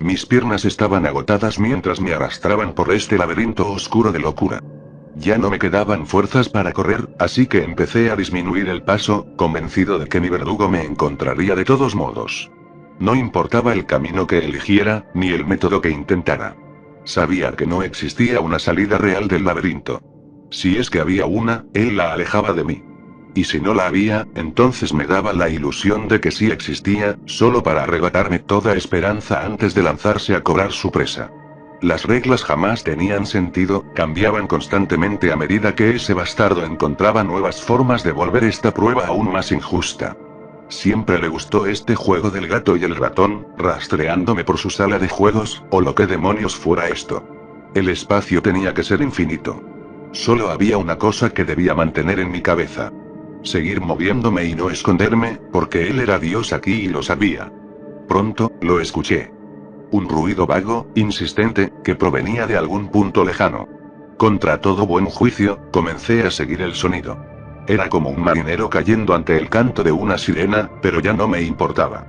Mis piernas estaban agotadas mientras me arrastraban por este laberinto oscuro de locura. Ya no me quedaban fuerzas para correr, así que empecé a disminuir el paso, convencido de que mi verdugo me encontraría de todos modos. No importaba el camino que eligiera, ni el método que intentara. Sabía que no existía una salida real del laberinto. Si es que había una, él la alejaba de mí. Y si no la había, entonces me daba la ilusión de que sí existía, solo para arrebatarme toda esperanza antes de lanzarse a cobrar su presa. Las reglas jamás tenían sentido, cambiaban constantemente a medida que ese bastardo encontraba nuevas formas de volver esta prueba aún más injusta. Siempre le gustó este juego del gato y el ratón, rastreándome por su sala de juegos, o lo que demonios fuera esto. El espacio tenía que ser infinito. Solo había una cosa que debía mantener en mi cabeza. Seguir moviéndome y no esconderme, porque él era Dios aquí y lo sabía. Pronto, lo escuché. Un ruido vago, insistente, que provenía de algún punto lejano. Contra todo buen juicio, comencé a seguir el sonido. Era como un marinero cayendo ante el canto de una sirena, pero ya no me importaba.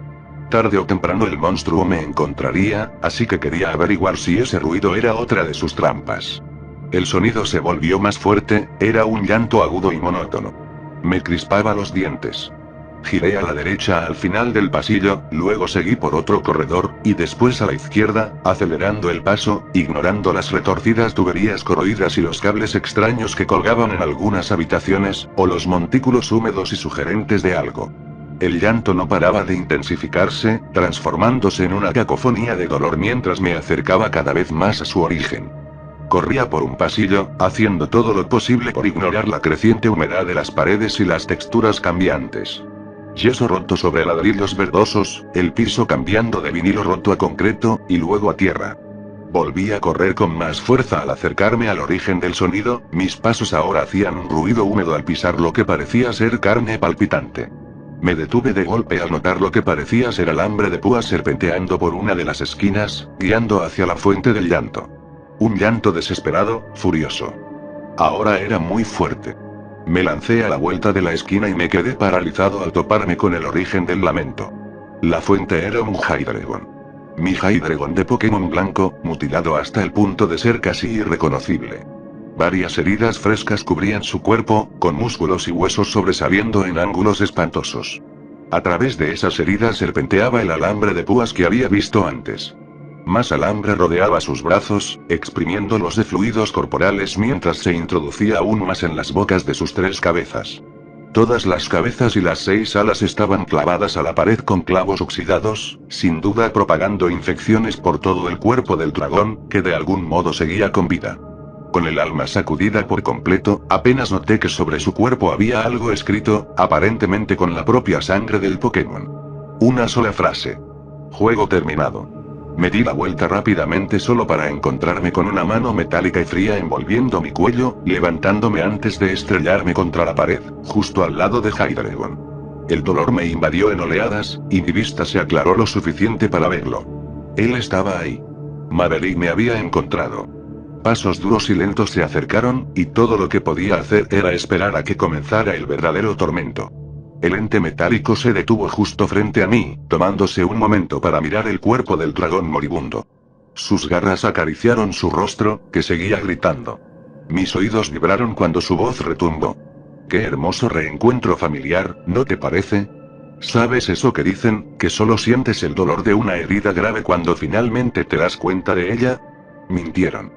Tarde o temprano el monstruo me encontraría, así que quería averiguar si ese ruido era otra de sus trampas. El sonido se volvió más fuerte, era un llanto agudo y monótono. Me crispaba los dientes. Giré a la derecha al final del pasillo, luego seguí por otro corredor, y después a la izquierda, acelerando el paso, ignorando las retorcidas tuberías corroídas y los cables extraños que colgaban en algunas habitaciones, o los montículos húmedos y sugerentes de algo. El llanto no paraba de intensificarse, transformándose en una cacofonía de dolor mientras me acercaba cada vez más a su origen. Corría por un pasillo, haciendo todo lo posible por ignorar la creciente humedad de las paredes y las texturas cambiantes. Yeso roto sobre ladrillos verdosos, el piso cambiando de vinilo roto a concreto, y luego a tierra. Volví a correr con más fuerza al acercarme al origen del sonido, mis pasos ahora hacían un ruido húmedo al pisar lo que parecía ser carne palpitante. Me detuve de golpe al notar lo que parecía ser alambre de púas serpenteando por una de las esquinas, guiando hacia la fuente del llanto. Un llanto desesperado, furioso. Ahora era muy fuerte. Me lancé a la vuelta de la esquina y me quedé paralizado al toparme con el origen del lamento. La fuente era un Hydreigon. Mi Hydreigon de Pokémon blanco, mutilado hasta el punto de ser casi irreconocible. Varias heridas frescas cubrían su cuerpo, con músculos y huesos sobresaliendo en ángulos espantosos. A través de esas heridas serpenteaba el alambre de púas que había visto antes. Más alambre rodeaba sus brazos, exprimiéndolos de fluidos corporales mientras se introducía aún más en las bocas de sus 3 cabezas. Todas las cabezas y las 6 alas estaban clavadas a la pared con clavos oxidados, sin duda propagando infecciones por todo el cuerpo del dragón, que de algún modo seguía con vida. Con el alma sacudida por completo, apenas noté que sobre su cuerpo había algo escrito, aparentemente con la propia sangre del Pokémon. Una sola frase. Juego terminado. Me di la vuelta rápidamente solo para encontrarme con una mano metálica y fría envolviendo mi cuello, levantándome antes de estrellarme contra la pared, justo al lado de Hydreigon. El dolor me invadió en oleadas, y mi vista se aclaró lo suficiente para verlo. Él estaba ahí. Maverick me había encontrado. Pasos duros y lentos se acercaron, y todo lo que podía hacer era esperar a que comenzara el verdadero tormento. El ente metálico se detuvo justo frente a mí, tomándose un momento para mirar el cuerpo del dragón moribundo. Sus garras acariciaron su rostro, que seguía gritando. Mis oídos vibraron cuando su voz retumbó. Qué hermoso reencuentro familiar, ¿no te parece? ¿Sabes eso que dicen, que solo sientes el dolor de una herida grave cuando finalmente te das cuenta de ella? Mintieron.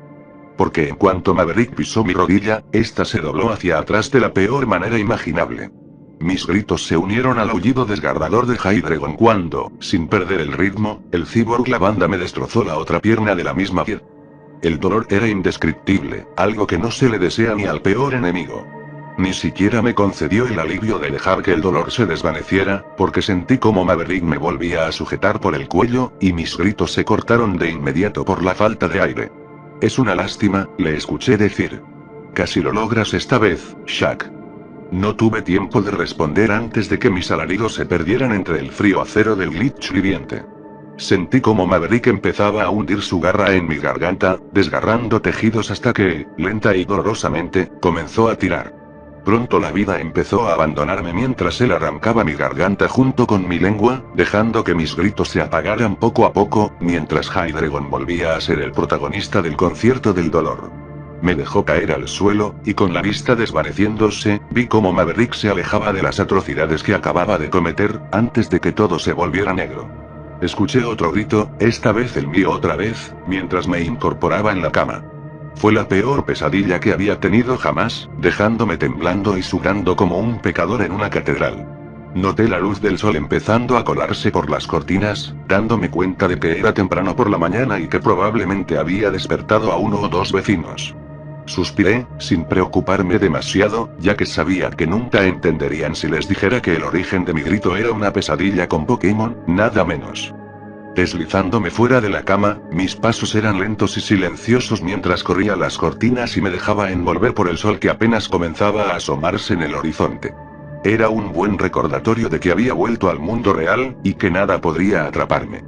Porque en cuanto Maverick pisó mi rodilla, esta se dobló hacia atrás de la peor manera imaginable. Mis gritos se unieron al aullido desgarrador de Hydreigon cuando, sin perder el ritmo, el cyborg lavanda me destrozó la otra pierna de la misma piel. El dolor era indescriptible, algo que no se le desea ni al peor enemigo. Ni siquiera me concedió el alivio de dejar que el dolor se desvaneciera, porque sentí como Maverick me volvía a sujetar por el cuello, y mis gritos se cortaron de inmediato por la falta de aire. Es una lástima, le escuché decir. Casi lo logras esta vez, Shaq. No tuve tiempo de responder antes de que mis alaridos se perdieran entre el frío acero del glitch viviente. Sentí como Maverick empezaba a hundir su garra en mi garganta, desgarrando tejidos hasta que, lenta y dolorosamente, comenzó a tirar. Pronto la vida empezó a abandonarme mientras él arrancaba mi garganta junto con mi lengua, dejando que mis gritos se apagaran poco a poco, mientras Hydreigon volvía a ser el protagonista del concierto del dolor. Me dejó caer al suelo, y con la vista desvaneciéndose, vi cómo Maverick se alejaba de las atrocidades que acababa de cometer, antes de que todo se volviera negro. Escuché otro grito, esta vez el mío otra vez, mientras me incorporaba en la cama. Fue la peor pesadilla que había tenido jamás, dejándome temblando y sudando como un pecador en una catedral. Noté la luz del sol empezando a colarse por las cortinas, dándome cuenta de que era temprano por la mañana y que probablemente había despertado a 1 o 2 vecinos. Suspiré, sin preocuparme demasiado, ya que sabía que nunca entenderían si les dijera que el origen de mi grito era una pesadilla con Pokémon, nada menos. Deslizándome fuera de la cama, mis pasos eran lentos y silenciosos mientras corría las cortinas y me dejaba envolver por el sol que apenas comenzaba a asomarse en el horizonte. Era un buen recordatorio de que había vuelto al mundo real, y que nada podría atraparme.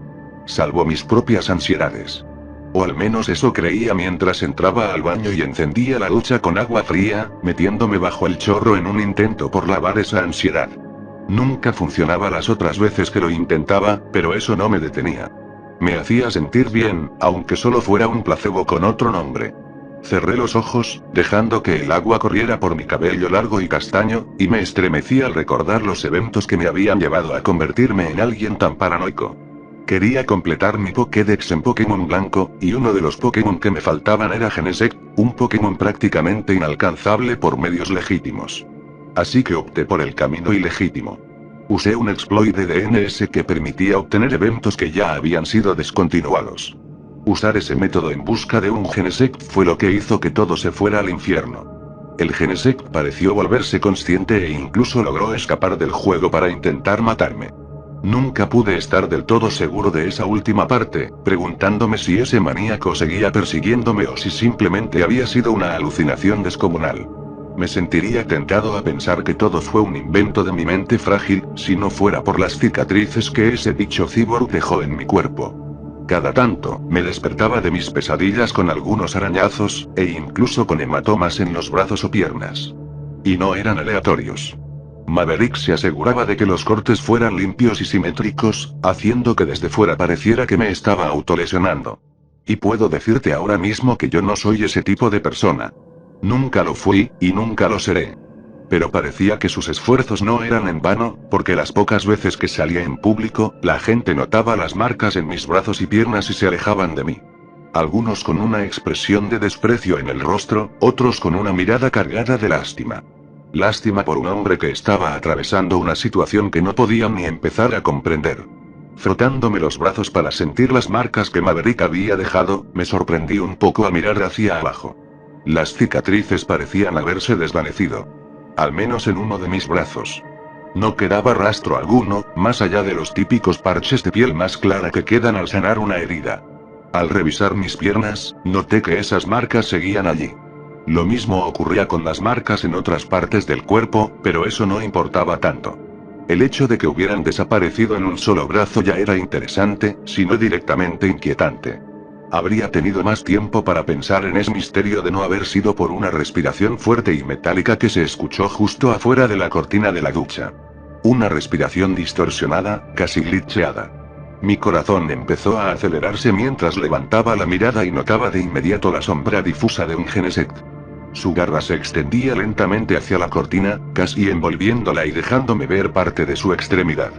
Salvo mis propias ansiedades. O al menos eso creía mientras entraba al baño y encendía la ducha con agua fría, metiéndome bajo el chorro en un intento por lavar esa ansiedad. Nunca funcionaba las otras veces que lo intentaba, pero eso no me detenía. Me hacía sentir bien, aunque solo fuera un placebo con otro nombre. Cerré los ojos, dejando que el agua corriera por mi cabello largo y castaño, y me estremecí al recordar los eventos que me habían llevado a convertirme en alguien tan paranoico. Quería completar mi Pokédex en Pokémon blanco, y uno de los Pokémon que me faltaban era Genesect, un Pokémon prácticamente inalcanzable por medios legítimos. Así que opté por el camino ilegítimo. Usé un exploit de DNS que permitía obtener eventos que ya habían sido descontinuados. Usar ese método en busca de un Genesect fue lo que hizo que todo se fuera al infierno. El Genesect pareció volverse consciente e incluso logró escapar del juego para intentar matarme. Nunca pude estar del todo seguro de esa última parte, preguntándome si ese maníaco seguía persiguiéndome o si simplemente había sido una alucinación descomunal. Me sentiría tentado a pensar que todo fue un invento de mi mente frágil, si no fuera por las cicatrices que ese dicho cyborg dejó en mi cuerpo. Cada tanto, me despertaba de mis pesadillas con algunos arañazos, e incluso con hematomas en los brazos o piernas. Y no eran aleatorios. Maverick se aseguraba de que los cortes fueran limpios y simétricos, haciendo que desde fuera pareciera que me estaba autolesionando. Y puedo decirte ahora mismo que yo no soy ese tipo de persona. Nunca lo fui, y nunca lo seré. Pero parecía que sus esfuerzos no eran en vano, porque las pocas veces que salía en público, la gente notaba las marcas en mis brazos y piernas y se alejaban de mí. Algunos con una expresión de desprecio en el rostro, otros con una mirada cargada de lástima. Lástima por un hombre que estaba atravesando una situación que no podía ni empezar a comprender. Frotándome los brazos para sentir las marcas que Maverick había dejado, me sorprendí un poco al mirar hacia abajo. Las cicatrices parecían haberse desvanecido. Al menos en uno de mis brazos. No quedaba rastro alguno, más allá de los típicos parches de piel más clara que quedan al sanar una herida. Al revisar mis piernas, noté que esas marcas seguían allí. Lo mismo ocurría con las marcas en otras partes del cuerpo, pero eso no importaba tanto. El hecho de que hubieran desaparecido en un solo brazo ya era interesante, si no directamente inquietante. Habría tenido más tiempo para pensar en ese misterio de no haber sido por una respiración fuerte y metálica que se escuchó justo afuera de la cortina de la ducha. Una respiración distorsionada, casi glitcheada. Mi corazón empezó a acelerarse mientras levantaba la mirada y notaba de inmediato la sombra difusa de un Genesect. Su garra se extendía lentamente hacia la cortina, casi envolviéndola y dejándome ver parte de su extremidad.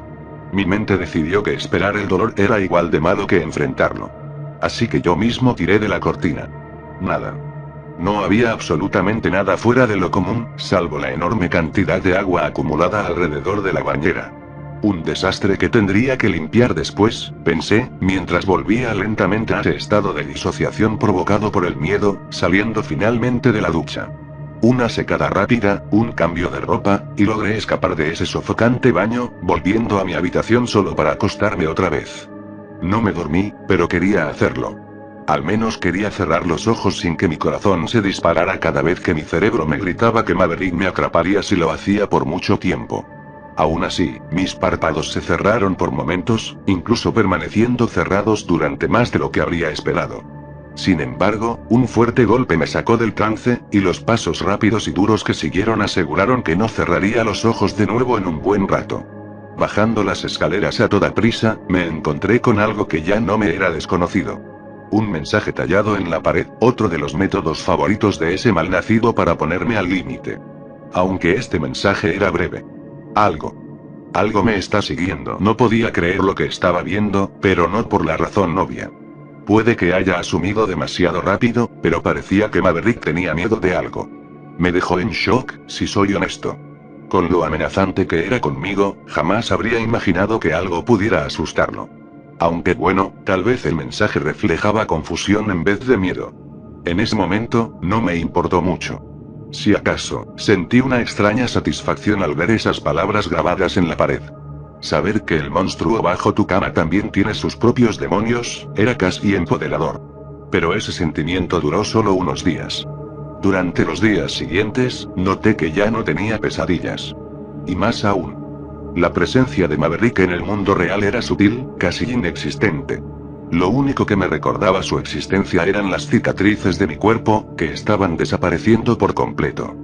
Mi mente decidió que esperar el dolor era igual de malo que enfrentarlo. Así que yo mismo tiré de la cortina. Nada. No había absolutamente nada fuera de lo común, salvo la enorme cantidad de agua acumulada alrededor de la bañera. Un desastre que tendría que limpiar después, pensé, mientras volvía lentamente a ese estado de disociación provocado por el miedo, saliendo finalmente de la ducha. Una secada rápida, un cambio de ropa, y logré escapar de ese sofocante baño, volviendo a mi habitación solo para acostarme otra vez. No me dormí, pero quería hacerlo. Al menos quería cerrar los ojos sin que mi corazón se disparara cada vez que mi cerebro me gritaba que Maverick me atraparía si lo hacía por mucho tiempo. Aún así, mis párpados se cerraron por momentos, incluso permaneciendo cerrados durante más de lo que habría esperado. Sin embargo, un fuerte golpe me sacó del trance, y los pasos rápidos y duros que siguieron aseguraron que no cerraría los ojos de nuevo en un buen rato. Bajando las escaleras a toda prisa, me encontré con algo que ya no me era desconocido. Un mensaje tallado en la pared, otro de los métodos favoritos de ese malnacido para ponerme al límite. Aunque este mensaje era breve. Algo me está siguiendo. No podía creer lo que estaba viendo, pero no por la razón obvia. Puede que haya asumido demasiado rápido, pero parecía que Maverick tenía miedo de algo. Me dejó en shock, si soy honesto. Con lo amenazante que era conmigo, jamás habría imaginado que algo pudiera asustarlo. Aunque bueno, tal vez el mensaje reflejaba confusión en vez de miedo. En ese momento, no me importó mucho. Si acaso, sentí una extraña satisfacción al ver esas palabras grabadas en la pared. Saber que el monstruo bajo tu cama también tiene sus propios demonios, era casi empoderador. Pero ese sentimiento duró solo unos días. Durante los días siguientes, noté que ya no tenía pesadillas. Y más aún. La presencia de Maverick en el mundo real era sutil, casi inexistente. Lo único que me recordaba su existencia eran las cicatrices de mi cuerpo, que estaban desapareciendo por completo.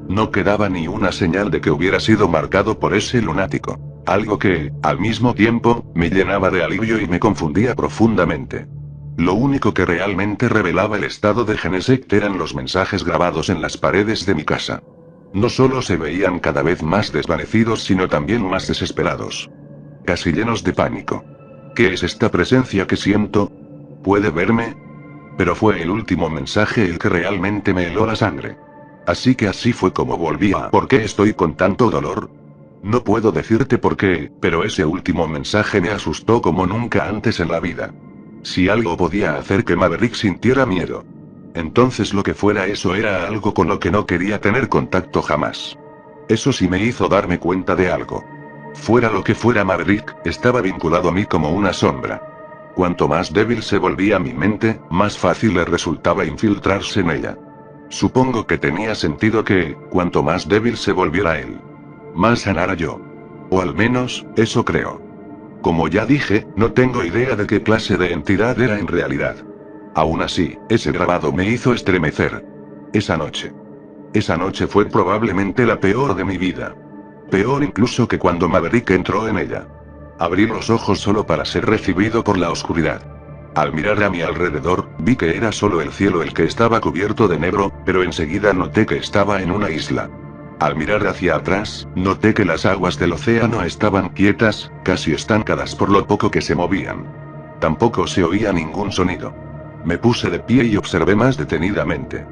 No quedaba ni una señal de que hubiera sido marcado por ese lunático. Algo que, al mismo tiempo, me llenaba de alivio y me confundía profundamente. Lo único que realmente revelaba el estado de Genesect eran los mensajes grabados en las paredes de mi casa. No solo se veían cada vez más desvanecidos, sino también más desesperados. Casi llenos de pánico. ¿Qué es esta presencia que siento? ¿Puede verme? Pero fue el último mensaje el que realmente me heló la sangre. Así que así fue como volví a ¿por qué estoy con tanto dolor? No puedo decirte por qué, pero ese último mensaje me asustó como nunca antes en la vida. Si algo podía hacer que Maverick sintiera miedo, entonces lo que fuera eso era algo con lo que no quería tener contacto jamás. Eso sí me hizo darme cuenta de algo. Fuera lo que fuera Maverick, estaba vinculado a mí como una sombra. Cuanto más débil se volvía mi mente, más fácil le resultaba infiltrarse en ella. Supongo que tenía sentido que, cuanto más débil se volviera él, más sanara yo. O al menos, eso creo. Como ya dije, no tengo idea de qué clase de entidad era en realidad. Aún así, ese grabado me hizo estremecer. Esa noche fue probablemente la peor de mi vida. Peor incluso que cuando Maverick entró en ella. Abrí los ojos solo para ser recibido por la oscuridad. Al mirar a mi alrededor, vi que era solo el cielo el que estaba cubierto de negro, pero enseguida noté que estaba en una isla. Al mirar hacia atrás, noté que las aguas del océano estaban quietas, casi estancadas por lo poco que se movían. Tampoco se oía ningún sonido. Me puse de pie y observé más detenidamente.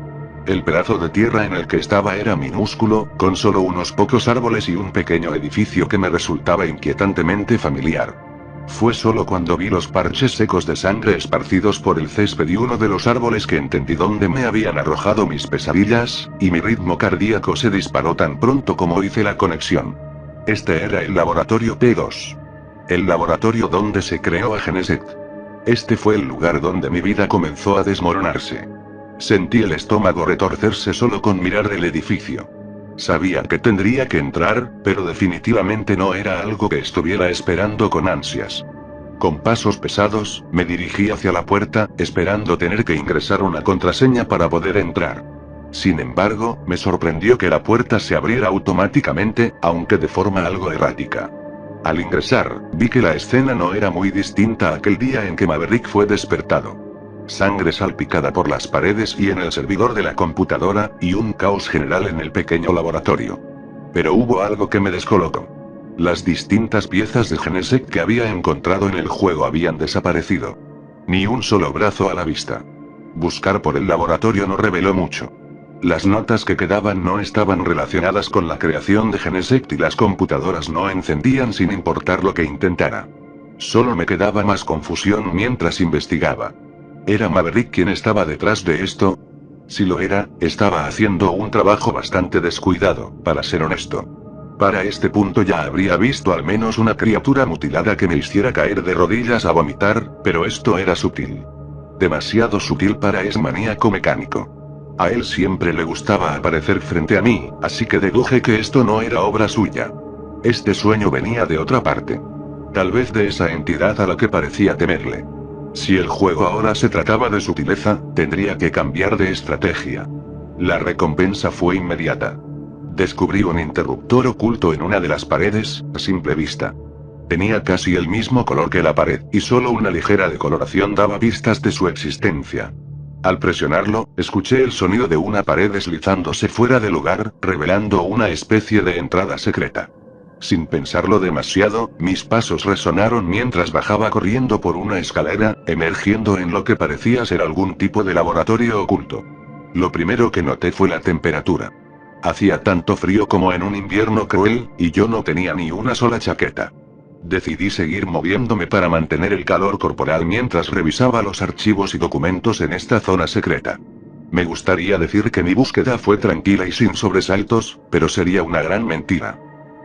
El pedazo de tierra en el que estaba era minúsculo, con solo unos pocos árboles y un pequeño edificio que me resultaba inquietantemente familiar. Fue solo cuando vi los parches secos de sangre esparcidos por el césped y uno de los árboles que entendí dónde me habían arrojado mis pesadillas, y mi ritmo cardíaco se disparó tan pronto como hice la conexión. Este era el laboratorio P2. El laboratorio donde se creó a Genesect. Este fue el lugar donde mi vida comenzó a desmoronarse. Sentí el estómago retorcerse solo con mirar el edificio. Sabía que tendría que entrar, pero definitivamente no era algo que estuviera esperando con ansias. Con pasos pesados, me dirigí hacia la puerta, esperando tener que ingresar una contraseña para poder entrar. Sin embargo, me sorprendió que la puerta se abriera automáticamente, aunque de forma algo errática. Al ingresar, vi que la escena no era muy distinta a aquel día en que Maverick fue despertado. Sangre salpicada por las paredes y en el servidor de la computadora, y un caos general en el pequeño laboratorio. Pero hubo algo que me descolocó. Las distintas piezas de Genesect que había encontrado en el juego habían desaparecido. Ni un solo brazo a la vista. Buscar por el laboratorio no reveló mucho. Las notas que quedaban no estaban relacionadas con la creación de Genesect y las computadoras no encendían sin importar lo que intentara. Solo me quedaba más confusión mientras investigaba. ¿Era Maverick quien estaba detrás de esto? Si lo era, estaba haciendo un trabajo bastante descuidado, para ser honesto. Para este punto ya habría visto al menos una criatura mutilada que me hiciera caer de rodillas a vomitar, pero esto era sutil. Demasiado sutil para ese maníaco mecánico. A él siempre le gustaba aparecer frente a mí, así que deduje que esto no era obra suya. Este sueño venía de otra parte. Tal vez de esa entidad a la que parecía temerle. Si el juego ahora se trataba de sutileza, tendría que cambiar de estrategia. La recompensa fue inmediata. Descubrí un interruptor oculto en una de las paredes, a simple vista. Tenía casi el mismo color que la pared, y solo una ligera decoloración daba pistas de su existencia. Al presionarlo, escuché el sonido de una pared deslizándose fuera de lugar, revelando una especie de entrada secreta. Sin pensarlo demasiado, mis pasos resonaron mientras bajaba corriendo por una escalera, emergiendo en lo que parecía ser algún tipo de laboratorio oculto. Lo primero que noté fue la temperatura. Hacía tanto frío como en un invierno cruel, y yo no tenía ni una sola chaqueta. Decidí seguir moviéndome para mantener el calor corporal mientras revisaba los archivos y documentos en esta zona secreta. Me gustaría decir que mi búsqueda fue tranquila y sin sobresaltos, pero sería una gran mentira.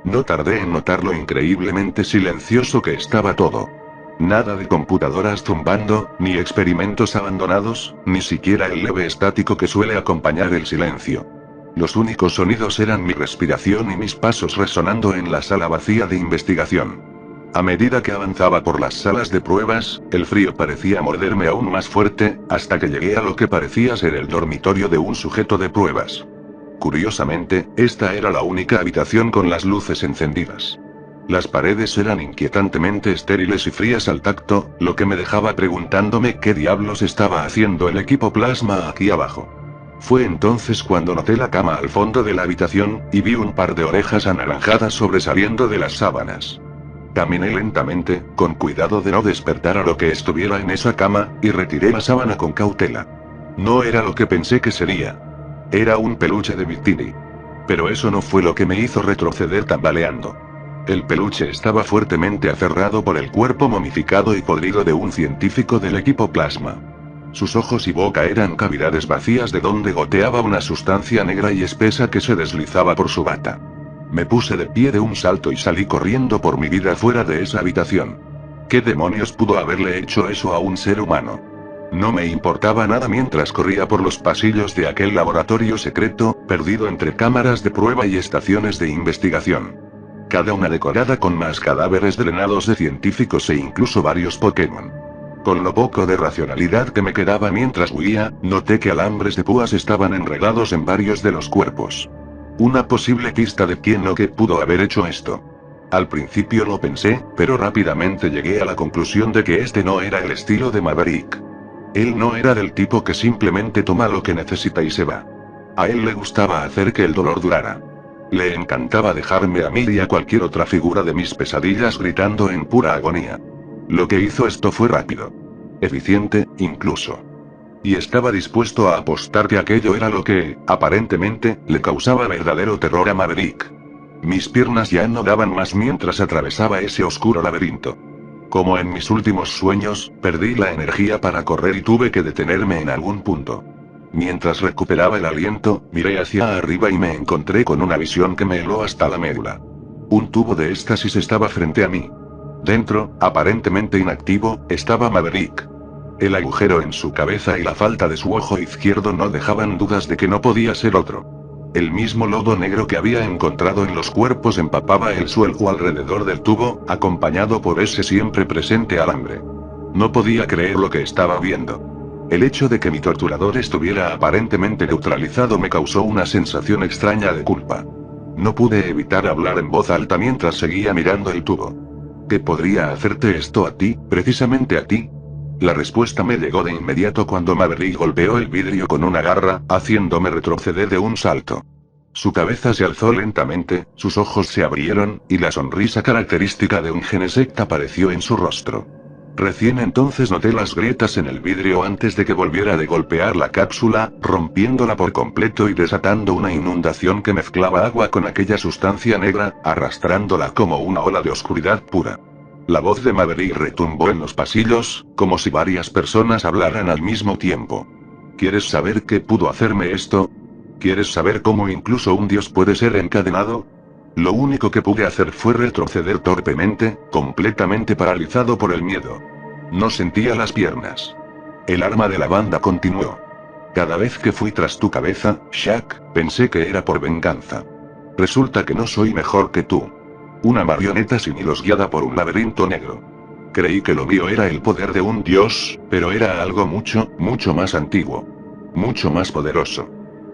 No tardé en notar lo increíblemente silencioso que estaba todo. Nada de computadoras zumbando, ni experimentos abandonados, ni siquiera el leve estático que suele acompañar el silencio. Los únicos sonidos eran mi respiración y mis pasos resonando en la sala vacía de investigación. A medida que avanzaba por las salas de pruebas, el frío parecía morderme aún más fuerte, hasta que llegué a lo que parecía ser el dormitorio de un sujeto de pruebas. Curiosamente, esta era la única habitación con las luces encendidas. Las paredes eran inquietantemente estériles y frías al tacto, lo que me dejaba preguntándome qué diablos estaba haciendo el equipo plasma aquí abajo. Fue entonces cuando noté la cama al fondo de la habitación, y vi un par de orejas anaranjadas sobresaliendo de las sábanas. Caminé lentamente, con cuidado de no despertar a lo que estuviera en esa cama, y retiré la sábana con cautela. No era lo que pensé que sería. Era un peluche de Victini. Pero eso no fue lo que me hizo retroceder tambaleando. El peluche estaba fuertemente aferrado por el cuerpo momificado y podrido de un científico del equipo plasma. Sus ojos y boca eran cavidades vacías de donde goteaba una sustancia negra y espesa que se deslizaba por su bata. Me puse de pie de un salto y salí corriendo por mi vida fuera de esa habitación. ¿Qué demonios pudo haberle hecho eso a un ser humano? No me importaba nada mientras corría por los pasillos de aquel laboratorio secreto, perdido entre cámaras de prueba y estaciones de investigación. Cada una decorada con más cadáveres drenados de científicos e incluso varios Pokémon. Con lo poco de racionalidad que me quedaba mientras huía, noté que alambres de púas estaban enredados en varios de los cuerpos. Una posible pista de quién o qué pudo haber hecho esto. Al principio lo pensé, pero rápidamente llegué a la conclusión de que este no era el estilo de Maverick. Él no era del tipo que simplemente toma lo que necesita y se va. A él le gustaba hacer que el dolor durara. Le encantaba dejarme a mí y a cualquier otra figura de mis pesadillas gritando en pura agonía. Lo que hizo esto fue rápido. Eficiente, incluso. Y estaba dispuesto a apostar que aquello era lo que, aparentemente, le causaba verdadero terror a Maverick. Mis piernas ya no daban más mientras atravesaba ese oscuro laberinto. Como en mis últimos sueños, perdí la energía para correr y tuve que detenerme en algún punto. Mientras recuperaba el aliento, miré hacia arriba y me encontré con una visión que me heló hasta la médula. Un tubo de éxtasis estaba frente a mí. Dentro, aparentemente inactivo, estaba Maverick. El agujero en su cabeza y la falta de su ojo izquierdo no dejaban dudas de que no podía ser otro. El mismo lodo negro que había encontrado en los cuerpos empapaba el suelo alrededor del tubo, acompañado por ese siempre presente alambre. No podía creer lo que estaba viendo. El hecho de que mi torturador estuviera aparentemente neutralizado me causó una sensación extraña de culpa. No pude evitar hablar en voz alta mientras seguía mirando el tubo. ¿Qué podría hacerte esto a ti, precisamente a ti? La respuesta me llegó de inmediato cuando Maverick golpeó el vidrio con una garra, haciéndome retroceder de un salto. Su cabeza se alzó lentamente, sus ojos se abrieron, y la sonrisa característica de un Genesect apareció en su rostro. Recién entonces noté las grietas en el vidrio antes de que volviera de golpear la cápsula, rompiéndola por completo y desatando una inundación que mezclaba agua con aquella sustancia negra, arrastrándola como una ola de oscuridad pura. La voz de Maverick retumbó en los pasillos, como si varias personas hablaran al mismo tiempo. ¿Quieres saber qué pudo hacerme esto? ¿Quieres saber cómo incluso un dios puede ser encadenado? Lo único que pude hacer fue retroceder torpemente, completamente paralizado por el miedo. No sentía las piernas. El arma de la banda continuó. Cada vez que fui tras tu cabeza, Shaq, pensé que era por venganza. Resulta que no soy mejor que tú. Una marioneta sin hilos guiada por un laberinto negro. Creí que lo mío era el poder de un dios, pero era algo mucho, mucho más antiguo. Mucho más poderoso.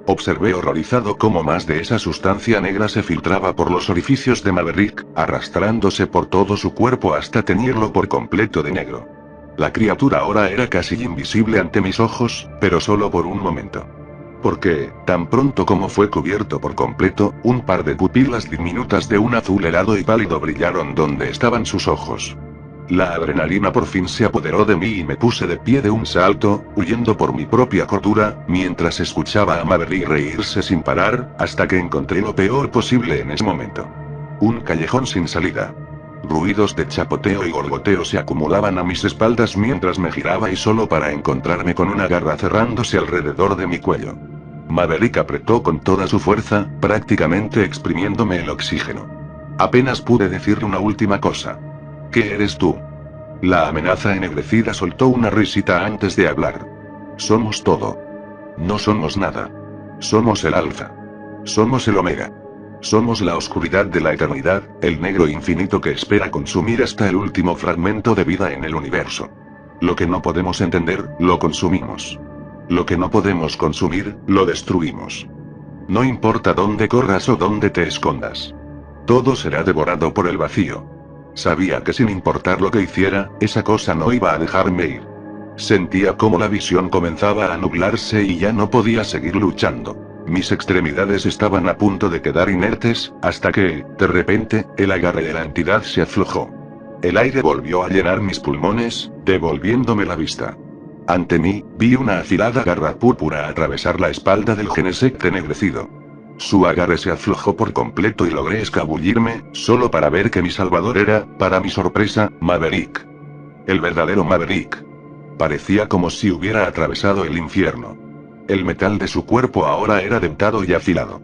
Observé horrorizado cómo más de esa sustancia negra se filtraba por los orificios de Maverick, arrastrándose por todo su cuerpo hasta teñirlo por completo de negro. La criatura ahora era casi invisible ante mis ojos, pero solo por un momento. Porque, tan pronto como fue cubierto por completo, un par de pupilas diminutas de un azul helado y pálido brillaron donde estaban sus ojos. La adrenalina por fin se apoderó de mí y me puse de pie de un salto, huyendo por mi propia cordura, mientras escuchaba a Maverick reírse sin parar, hasta que encontré lo peor posible en ese momento. Un callejón sin salida. Ruidos de chapoteo y gorgoteo se acumulaban a mis espaldas mientras me giraba y solo para encontrarme con una garra cerrándose alrededor de mi cuello. Maverick apretó con toda su fuerza, prácticamente exprimiéndome el oxígeno. Apenas pude decirle una última cosa. ¿Qué eres tú? La amenaza ennegrecida soltó una risita antes de hablar. Somos todo. No somos nada. Somos el alfa. Somos el omega. Somos la oscuridad de la eternidad, el negro infinito que espera consumir hasta el último fragmento de vida en el universo. Lo que no podemos entender, lo consumimos. Lo que no podemos consumir, lo destruimos. No importa dónde corras o dónde te escondas. Todo será devorado por el vacío. Sabía que sin importar lo que hiciera, esa cosa no iba a dejarme ir. Sentía cómo la visión comenzaba a nublarse y ya no podía seguir luchando. Mis extremidades estaban a punto de quedar inertes, hasta que, de repente, el agarre de la entidad se aflojó. El aire volvió a llenar mis pulmones, devolviéndome la vista. Ante mí, vi una afilada garra púrpura atravesar la espalda del Genesect ennegrecido. Su agarre se aflojó por completo y logré escabullirme, solo para ver que mi salvador era, para mi sorpresa, Maverick. El verdadero Maverick. Parecía como si hubiera atravesado el infierno. El metal de su cuerpo ahora era dentado y afilado.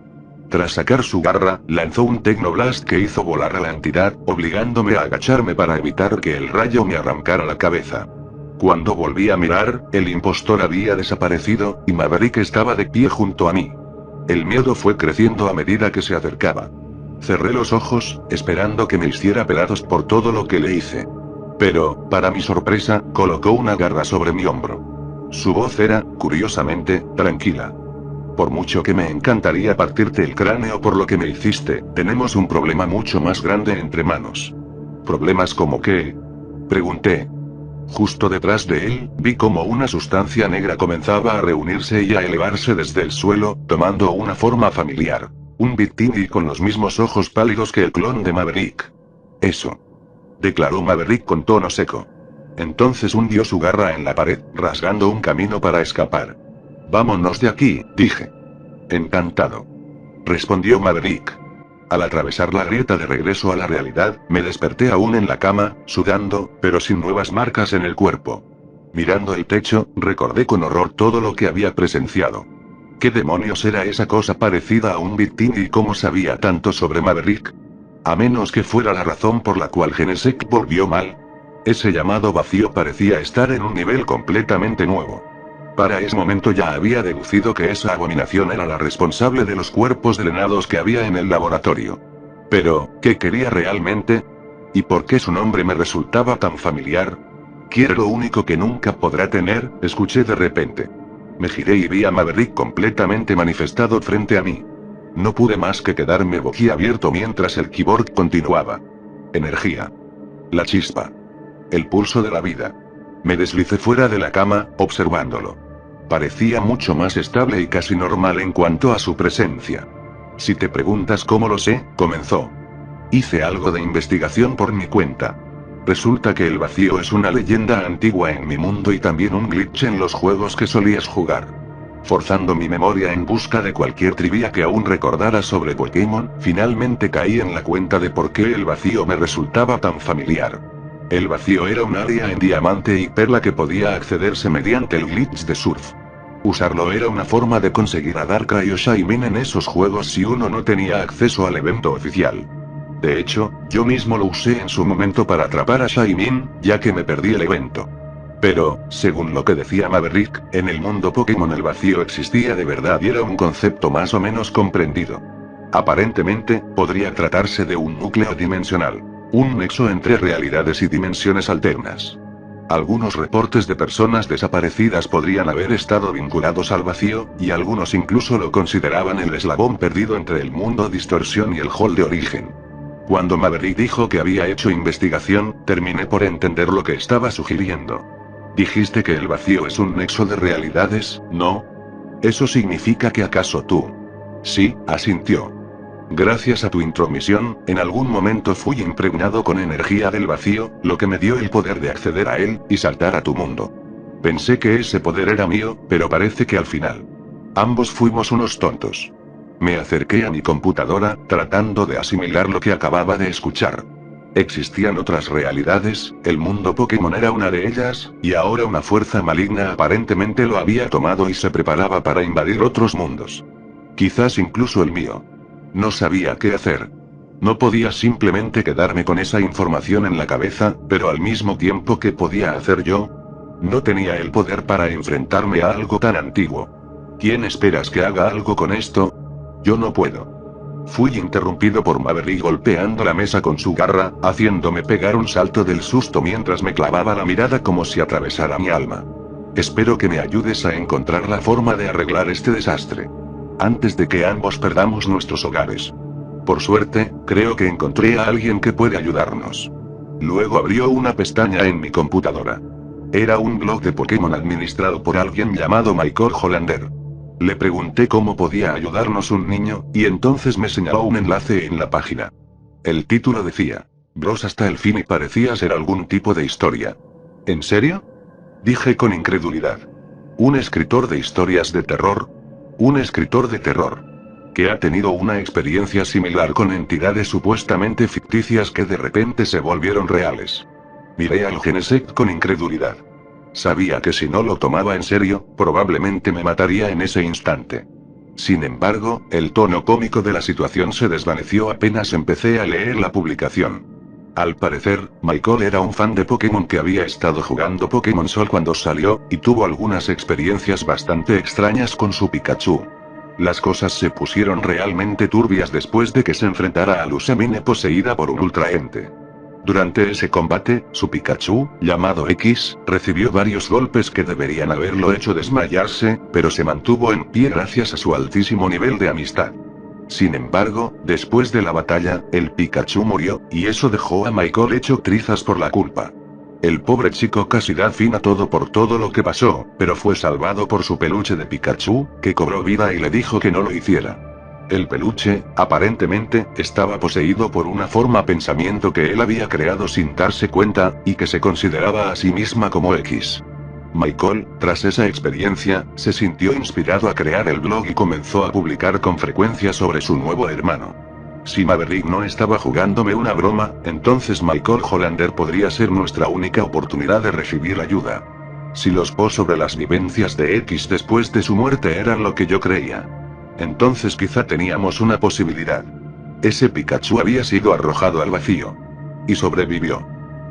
Tras sacar su garra, lanzó un Technoblast que hizo volar a la entidad, obligándome a agacharme para evitar que el rayo me arrancara la cabeza. Cuando volví a mirar, el impostor había desaparecido, y Maverick estaba de pie junto a mí. El miedo fue creciendo a medida que se acercaba. Cerré los ojos, esperando que me hiciera pedazos por todo lo que le hice. Pero, para mi sorpresa, colocó una garra sobre mi hombro. Su voz era, curiosamente, tranquila. Por mucho que me encantaría partirte el cráneo por lo que me hiciste, tenemos un problema mucho más grande entre manos. ¿Problemas como qué? Pregunté. Justo detrás de él, vi como una sustancia negra comenzaba a reunirse y a elevarse desde el suelo, tomando una forma familiar. Un Victini con los mismos ojos pálidos que el clon de Maverick. Eso. Declaró Maverick con tono seco. Entonces hundió su garra en la pared, rasgando un camino para escapar. Vámonos de aquí, dije. Encantado. Respondió Maverick. Al atravesar la grieta de regreso a la realidad, me desperté aún en la cama, sudando, pero sin nuevas marcas en el cuerpo. Mirando el techo, recordé con horror todo lo que había presenciado. ¿Qué demonios era esa cosa parecida a un Victini y cómo sabía tanto sobre Maverick? A menos que fuera la razón por la cual Genesect volvió mal. Ese llamado vacío parecía estar en un nivel completamente nuevo. Para ese momento ya había deducido que esa abominación era la responsable de los cuerpos drenados que había en el laboratorio. Pero, ¿qué quería realmente? ¿Y por qué su nombre me resultaba tan familiar? Quiere lo único que nunca podrá tener, escuché de repente. Me giré y vi a Maverick completamente manifestado frente a mí. No pude más que quedarme boquiabierto mientras el cyborg continuaba. Energía. La chispa. El pulso de la vida. Me deslicé fuera de la cama, observándolo. Parecía mucho más estable y casi normal en cuanto a su presencia. Si te preguntas cómo lo sé, comenzó. Hice algo de investigación por mi cuenta. Resulta que el vacío es una leyenda antigua en mi mundo y también un glitch en los juegos que solías jugar. Forzando mi memoria en busca de cualquier trivia que aún recordara sobre Pokémon, finalmente caí en la cuenta de por qué el vacío me resultaba tan familiar. El vacío era un área en diamante y perla que podía accederse mediante el glitch de surf. Usarlo era una forma de conseguir a Darkrai o Shaymin en esos juegos si uno no tenía acceso al evento oficial. De hecho, yo mismo lo usé en su momento para atrapar a Shaymin, ya que me perdí el evento. Pero, según lo que decía Maverick, en el mundo Pokémon el vacío existía de verdad y era un concepto más o menos comprendido. Aparentemente, podría tratarse de un núcleo dimensional. Un nexo entre realidades y dimensiones alternas. Algunos reportes de personas desaparecidas podrían haber estado vinculados al vacío, y algunos incluso lo consideraban el eslabón perdido entre el mundo distorsión y el hall de origen. Cuando Maverick dijo que había hecho investigación, terminé por entender lo que estaba sugiriendo. Dijiste que el vacío es un nexo de realidades, ¿no? ¿Eso significa que acaso tú? Sí, asintió. Gracias a tu intromisión, en algún momento fui impregnado con energía del vacío, lo que me dio el poder de acceder a él, y saltar a tu mundo. Pensé que ese poder era mío, pero parece que al final. Ambos fuimos unos tontos. Me acerqué a mi computadora, tratando de asimilar lo que acababa de escuchar. Existían otras realidades, el mundo Pokémon era una de ellas, y ahora una fuerza maligna aparentemente lo había tomado y se preparaba para invadir otros mundos. Quizás incluso el mío. No sabía qué hacer. No podía simplemente quedarme con esa información en la cabeza, pero al mismo tiempo, ¿qué podía hacer yo? No tenía el poder para enfrentarme a algo tan antiguo. ¿Quién esperas que haga algo con esto? Yo no puedo. Fui interrumpido por Maverick golpeando la mesa con su garra, haciéndome pegar un salto del susto mientras me clavaba la mirada como si atravesara mi alma. Espero que me ayudes a encontrar la forma de arreglar este desastre. Antes de que ambos perdamos nuestros hogares. Por suerte, creo que encontré a alguien que puede ayudarnos. Luego abrió una pestaña en mi computadora. Era un blog de Pokémon administrado por alguien llamado Michael Hollander. Le pregunté cómo podía ayudarnos un niño, y entonces me señaló un enlace en la página. El título decía: Bros hasta el fin, y parecía ser algún tipo de historia. ¿En serio? Dije con incredulidad. ¿Un escritor de historias de terror? Un escritor de terror. Que ha tenido una experiencia similar con entidades supuestamente ficticias que de repente se volvieron reales. Miré al Genesect con incredulidad. Sabía que si no lo tomaba en serio, probablemente me mataría en ese instante. Sin embargo, el tono cómico de la situación se desvaneció apenas empecé a leer la publicación. Al parecer, Michael era un fan de Pokémon que había estado jugando Pokémon Sol cuando salió, y tuvo algunas experiencias bastante extrañas con su Pikachu. Las cosas se pusieron realmente turbias después de que se enfrentara a Lusamine poseída por un ultraente. Durante ese combate, su Pikachu, llamado X, recibió varios golpes que deberían haberlo hecho desmayarse, pero se mantuvo en pie gracias a su altísimo nivel de amistad. Sin embargo, después de la batalla, el Pikachu murió, y eso dejó a Michael hecho trizas por la culpa. El pobre chico casi da fin a todo por todo lo que pasó, pero fue salvado por su peluche de Pikachu, que cobró vida y le dijo que no lo hiciera. El peluche, aparentemente, estaba poseído por una forma pensamiento que él había creado sin darse cuenta, y que se consideraba a sí misma como X. Michael, tras esa experiencia, se sintió inspirado a crear el blog y comenzó a publicar con frecuencia sobre su nuevo hermano. Si Maverick no estaba jugándome una broma, entonces Michael Hollander podría ser nuestra única oportunidad de recibir ayuda. Si los posts sobre las vivencias de X después de su muerte eran lo que yo creía, entonces quizá teníamos una posibilidad. Ese Pikachu había sido arrojado al vacío. Y sobrevivió.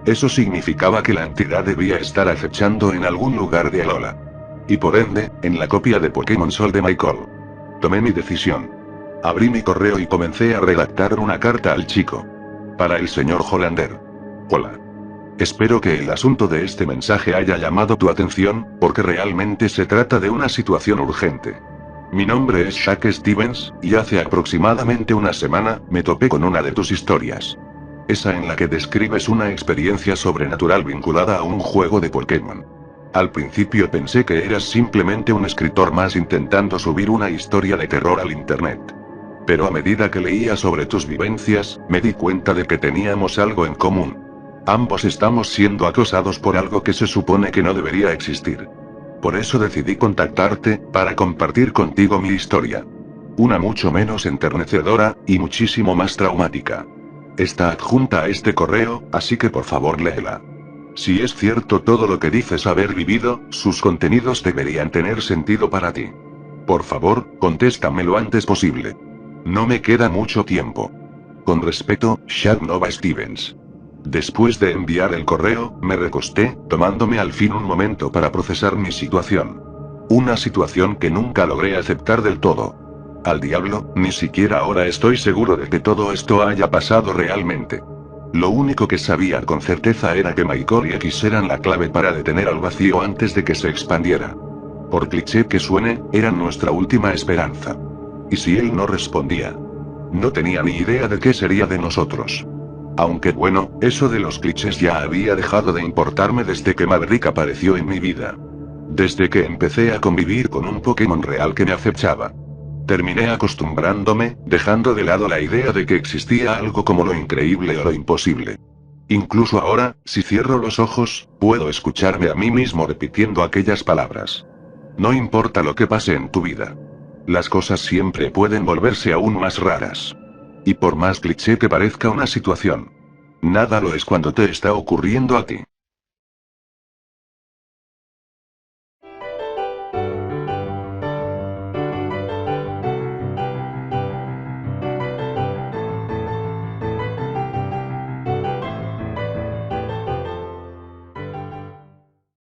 Eso significaba que la entidad debía estar acechando en algún lugar de Alola. Y por ende, en la copia de Pokémon Sol de Michael. Tomé mi decisión. Abrí mi correo y comencé a redactar una carta al chico. Para el señor Hollander. Hola. Espero que el asunto de este mensaje haya llamado tu atención, porque realmente se trata de una situación urgente. Mi nombre es Shaq Stevens, y hace aproximadamente una semana, me topé con una de tus historias. Esa en la que describes una experiencia sobrenatural vinculada a un juego de Pokémon. Al principio pensé que eras simplemente un escritor más intentando subir una historia de terror al internet. Pero a medida que leía sobre tus vivencias, me di cuenta de que teníamos algo en común. Ambos estamos siendo acosados por algo que se supone que no debería existir. Por eso decidí contactarte, para compartir contigo mi historia. Una mucho menos enternecedora, y muchísimo más traumática. Está adjunta a este correo, así que por favor léela. Si es cierto todo lo que dices haber vivido, sus contenidos deberían tener sentido para ti. Por favor, contéstame lo antes posible. No me queda mucho tiempo. Con respeto, Shaq Nova Stevens. Después de enviar el correo, me recosté, tomándome al fin un momento para procesar mi situación. Una situación que nunca logré aceptar del todo. Al diablo, ni siquiera ahora estoy seguro de que todo esto haya pasado realmente. Lo único que sabía con certeza era que Michael y X eran la clave para detener al vacío antes de que se expandiera. Por cliché que suene, eran nuestra última esperanza. ¿Y si él no respondía? No tenía ni idea de qué sería de nosotros. Aunque bueno, eso de los clichés ya había dejado de importarme desde que Maverick apareció en mi vida. Desde que empecé a convivir con un Pokémon real que me acechaba. Terminé acostumbrándome, dejando de lado la idea de que existía algo como lo increíble o lo imposible. Incluso ahora, si cierro los ojos, puedo escucharme a mí mismo repitiendo aquellas palabras. No importa lo que pase en tu vida. Las cosas siempre pueden volverse aún más raras. Y por más cliché que parezca una situación, nada lo es cuando te está ocurriendo a ti.